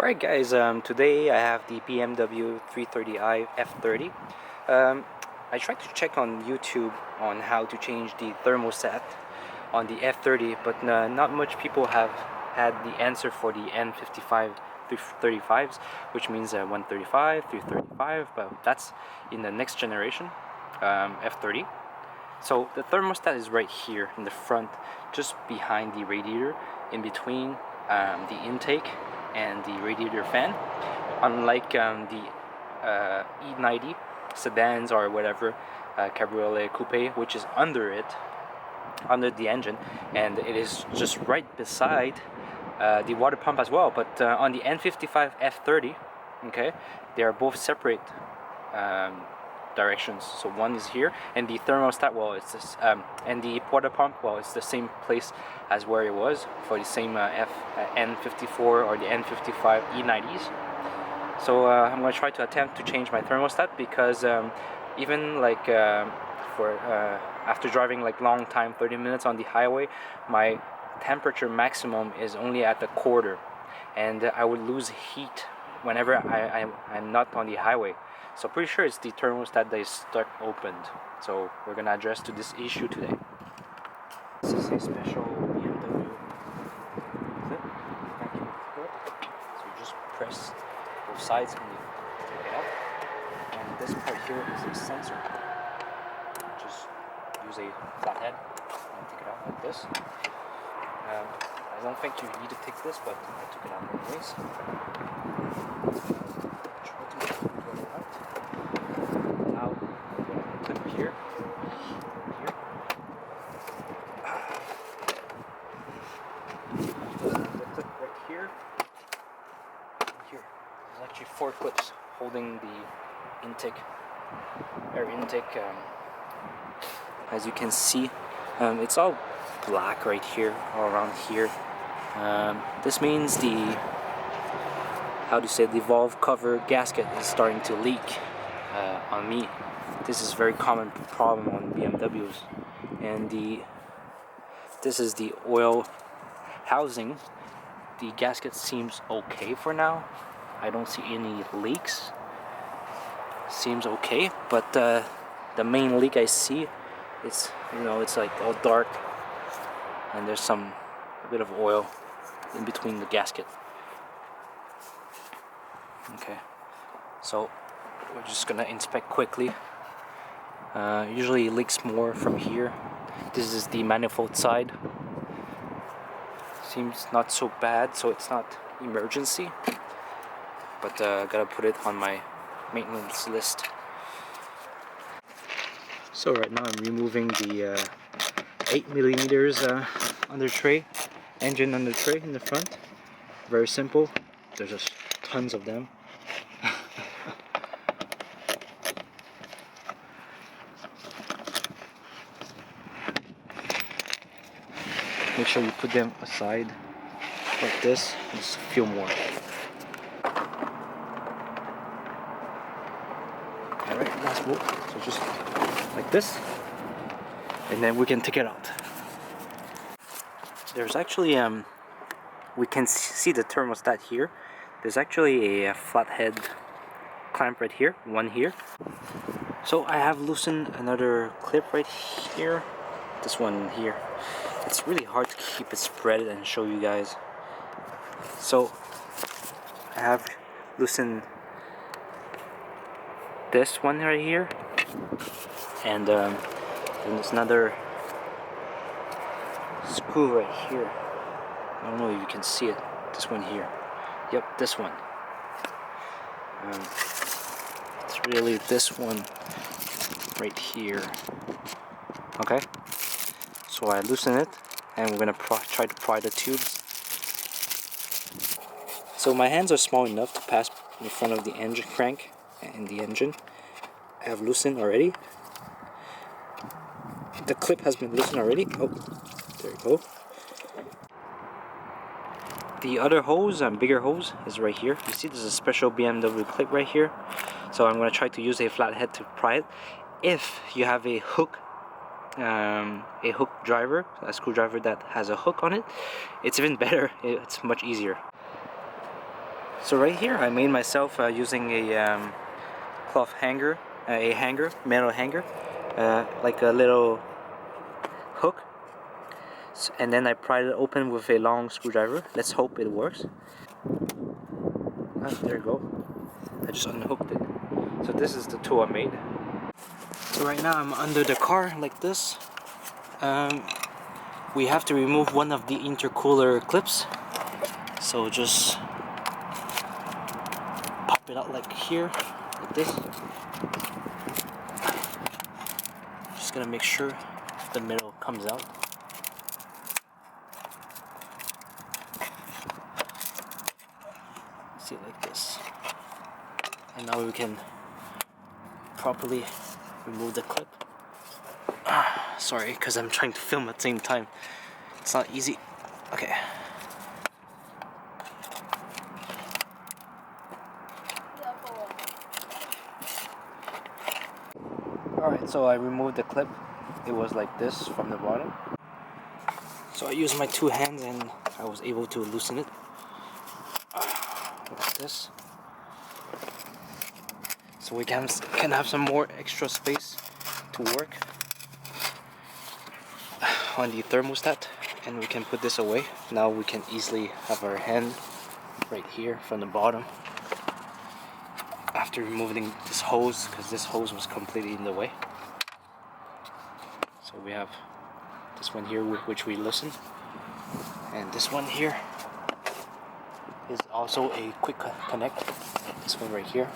Alright guys, today I have the BMW 330i F30. I tried to check on YouTube on how to change the thermostat on the F30, but not much people have had the answer for the N55 335s, which means 135, 335, but that's in the next generation, F30. So the thermostat is right here in the front, just behind the radiator, in between the intake and the radiator fan. Unlike the E90 sedans or whatever, cabriolet coupe, which is under it, under the engine, and it is just right beside the water pump as well. But on the N55 F30, okay, they are both separate directions. So one is here, and the thermostat, well, it's this, and the water pump, well, it's the same place as where it was for the same N54 or the N55 E90s. So I'm going to try to attempt to change my thermostat, because even like for after driving like long time, 30 minutes on the highway, my temperature maximum is only at the quarter, and I would lose heat whenever I'm not on the highway. So pretty sure it's the thermostat that is stuck opened. So we're gonna address to this issue today. This is a special BMW clip, vacuum clip. So you just press both sides and you take it out. And this part here is a sensor. Just use a flathead and take it out like this. I don't think you need to take this, but I took it out anyways. Try to get it out. Now, clip here. The clip right here. Here. There's actually 4 clips holding the intake, air intake. As you can see, it's all black right here, all around here. This means the, how do you say, the valve cover gasket is starting to leak on me. This is a very common problem on BMWs. And this is the oil housing. The gasket seems okay for now. I don't see any leaks. Seems okay, but the main leak I see, it's, you know, it's like all dark, and there's a bit of oil in between the gasket. Okay, so we're just gonna inspect quickly. Usually it leaks more from here. This is the manifold side. Seems not so bad, so it's not emergency, but gotta put it on my maintenance list. So right now I'm removing the 8mm under tray, engine under tray in the front. Very simple. There's just tons of them. Make sure you put them aside like this. Just a few more. Alright, last bolt. So just like this, and then we can take it out. There's actually we can see the thermostat here. There's actually a flathead clamp right here, one here. So I have loosened another clip right here, this one here. It's really hard to keep it spread and show you guys. So I have loosened this one right here, and there's another screw right here. I don't know if you can see it. This one here. Yep, this one. It's really this one right here. Okay. So I loosen it, and we're gonna try to pry the tubes. So my hands are small enough to pass in front of the engine crank and the engine. I have loosened already. The clip has been loosened already. Oh, there you go. The other hose, bigger hose, is right here. You see there's a special BMW clip right here. So I'm going to try to use a flathead to pry it. If you have a hook driver, a screwdriver that has a hook on it, it's even better. It's much easier. So right here I made myself using a cloth hanger, metal hanger, like a little hook, and then I pried it open with a long screwdriver. Let's hope it works. There you go. I just unhooked it. So this is the tool I made. So right now I'm under the car like this. We have to remove one of the intercooler clips. So just pop it out like here, like this. Just gonna make sure the middle comes out. See it like this. And now we can properly remove the clip. Sorry, because I'm trying to film at the same time. It's not easy. Okay. Alright, so I removed the clip. It was like this from the bottom. So I used my two hands and I was able to loosen it. Like this. So we can have some more extra space to work on the thermostat, and we can put this away. Now we can easily have our hand right here from the bottom after removing this hose, because this hose was completely in the way. So we have this one here which we loosen, and this one here is also a quick connect, this one right here.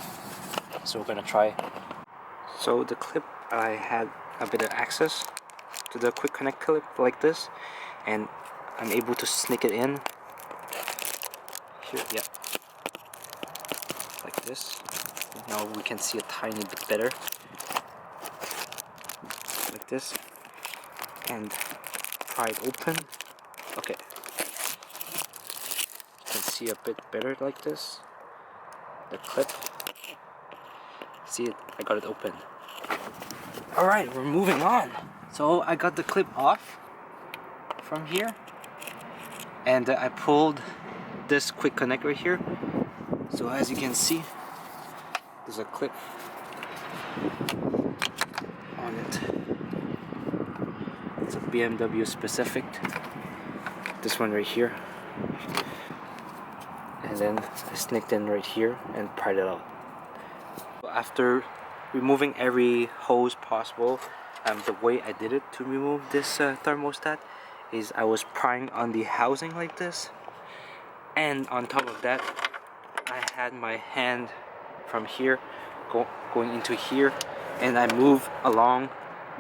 So we're gonna try. So the clip, I had a bit of access to the quick connect clip like this, and I'm able to sneak it in here, yeah, like this. Now we can see a tiny bit better, like this, and pry it open. Okay, you can see a bit better like this, the clip. See it, I got it open. Alright, we're moving on. So I got the clip off from here, and I pulled this quick connect right here. So as you can see, there's a clip on it. It's a BMW specific, this one right here, and then I sneaked in right here and pried it out. After removing every hose possible, the way I did it to remove this thermostat is I was prying on the housing like this, and on top of that I had my hand from here going into here, and I move along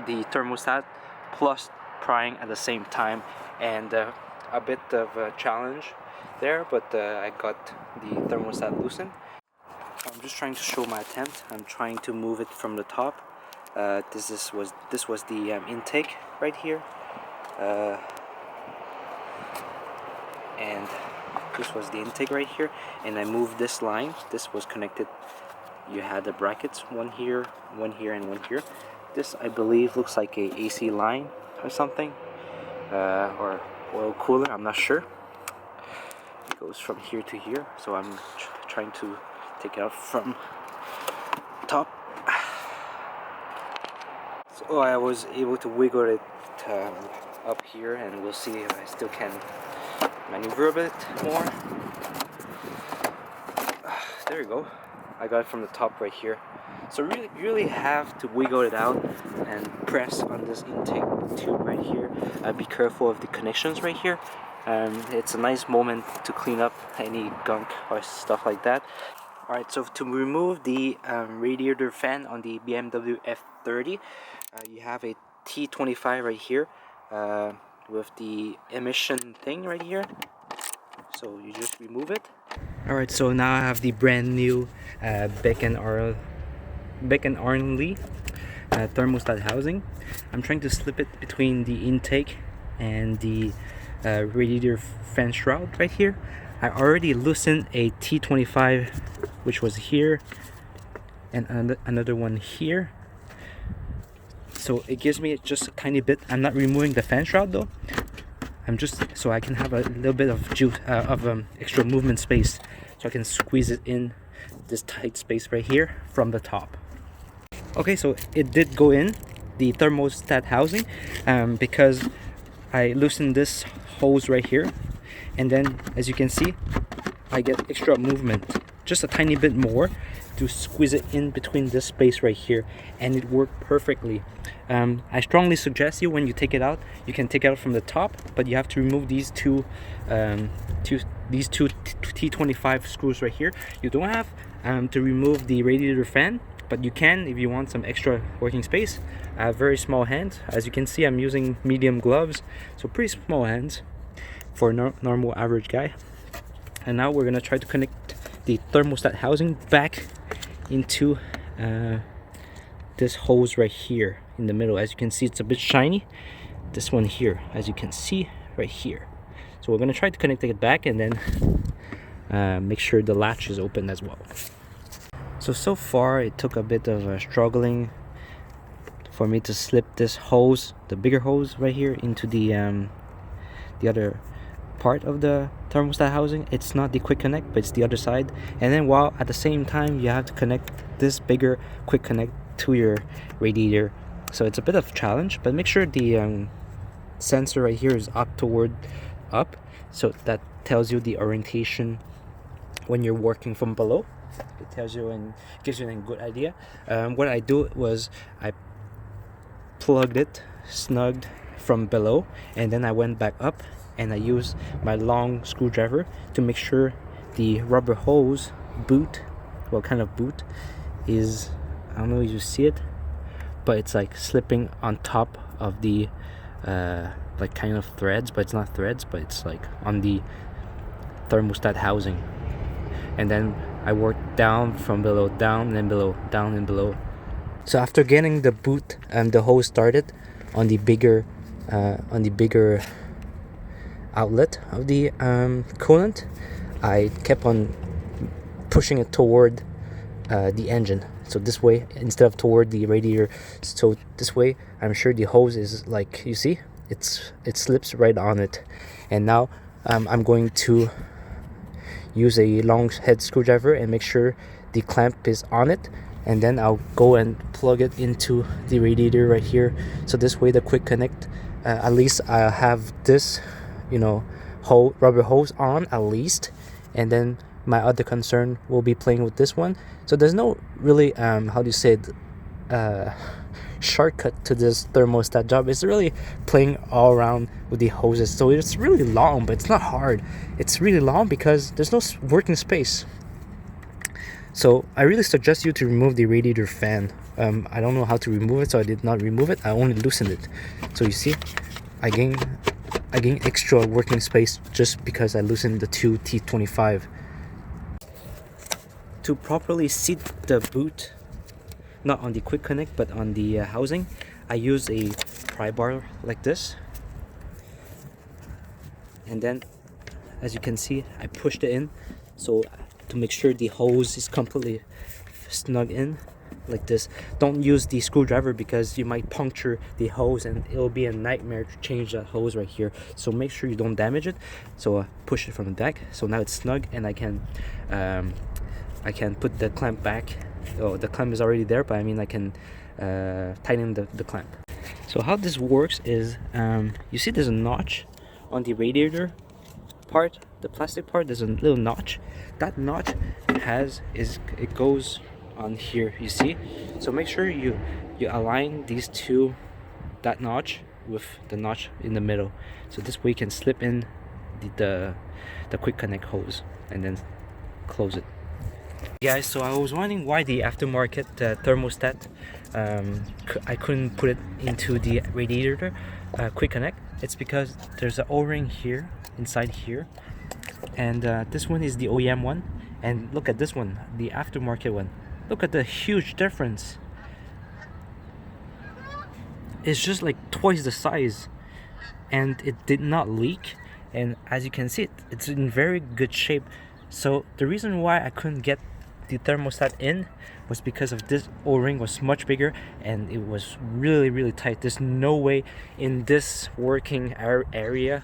the thermostat plus prying at the same time, and a bit of a challenge there, but I got the thermostat loosened. I'm just trying to show my attempt. I'm trying to move it from the top. This was the intake right here, and this was the intake right here, and I moved this line. This was connected. You had the brackets, one here, and one here. This, I believe, looks like a AC line or something, or oil cooler, I'm not sure. It goes from here to here, so I'm trying to take it out from top. So I was able to wiggle it up here, and we'll see if I still can maneuver a bit more. There you go. I got it from the top right here. So you really have to wiggle it out and press on this intake tube right here. Be careful of the connections right here. It's a nice moment to clean up any gunk or stuff like that. Alright, so to remove the radiator fan on the BMW F30, you have a T25 right here with the emission thing right here. So you just remove it. Alright, so now I have the brand new Beck & Ornley thermostat housing. I'm trying to slip it between the intake and the radiator fan shroud right here. I already loosened a T25, which was here, and another one here. So it gives me just a tiny bit. I'm not removing the fan shroud though. I'm just so I can have a little bit of extra movement space. So so I can squeeze it in this tight space right here from the top. Okay, so it did go in the thermostat housing because I loosened this hose right here, and then as you can see I get extra movement, just a tiny bit more, to squeeze it in between this space right here, and it worked perfectly. I strongly suggest you, when you take it out, you can take it out from the top, but you have to remove these two T25 screws right here. You don't have to remove the radiator fan, but you can if you want some extra working space. I have very small hands. As you can see, I'm using medium gloves, so pretty small hands for a normal average guy. And now we're gonna try to connect the thermostat housing back into this hose right here in the middle. As you can see, it's a bit shiny, this one here, as you can see right here. So we're gonna try to connect it back, and then make sure the latch is open as well. So far it took a bit of struggling for me to slip this hose, the bigger hose right here, into the other part of the thermostat housing. It's not the quick connect, but it's the other side. And then while at the same time you have to connect this bigger quick connect to your radiator, so it's a bit of a challenge. But make sure the sensor right here is up, so that tells you the orientation when you're working from below. It tells you and gives you a good idea. What I do was I plugged it snugged from below, and then I went back up and I used my long screwdriver to make sure the rubber hose boot, what kind of boot, is, I don't know if you see it, but it's like slipping on top of the like kind of threads, but it's not threads, but it's like on the thermostat housing. And then I worked down from below, down and below, down and below. So after getting the boot and the hose started on the bigger outlet of the coolant, I kept on pushing it toward the engine, so this way instead of toward the radiator. So this way I'm sure the hose is, like you see, it slips right on it. And now I'm going to use a long head screwdriver and make sure the clamp is on it, and then I'll go and plug it into the radiator right here. So this way the quick connect, at least I'll have this, you know, rubber hose on at least, and then my other concern will be playing with this one. So there's no really how do you say it, shortcut to this thermostat job. It's really playing all around with the hoses. So it's really long, but it's not hard. It's really long because there's no working space. So I really suggest you to remove the radiator fan. I don't know how to remove it, so I did not remove it. I only loosened it. So you see, I gain extra working space just because I loosened the two T25. To properly seat the boot, not on the quick connect but on the housing, I use a pry bar like this, and then as you can see I pushed it in, so to make sure the hose is completely snug in like this. Don't use the screwdriver because you might puncture the hose and it'll be a nightmare to change that hose right here. So make sure you don't damage it. So push it from the back, so now it's snug, and I can put the clamp back. Oh, the clamp is already there, but I mean I can tighten the clamp. So how this works is, you see there's a notch on the radiator part, the plastic part. There's a little notch. That notch it goes on here, you see. So make sure you align these two, that notch with the notch in the middle, so this way you can slip in the quick connect hose and then close it. Guys, so I was wondering why the aftermarket thermostat, I couldn't put it into the radiator quick connect. It's because there's an O-ring here, inside here, and this one is the OEM one, and look at this one, the aftermarket one. Look at the huge difference. It's just like twice the size, and it did not leak, and as you can see, it's in very good shape. So the reason why I couldn't get the thermostat in was because of this O-ring was much bigger and it was really tight. There's no way in this working area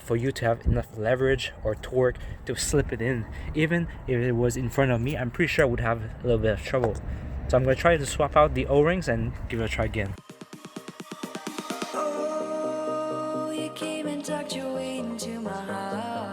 for you to have enough leverage or torque to slip it in. Even if it was in front of me, I'm pretty sure I would have a little bit of trouble. So I'm going to try to swap out the O-rings and give it a try again. Oh, you came and tucked your way into my heart.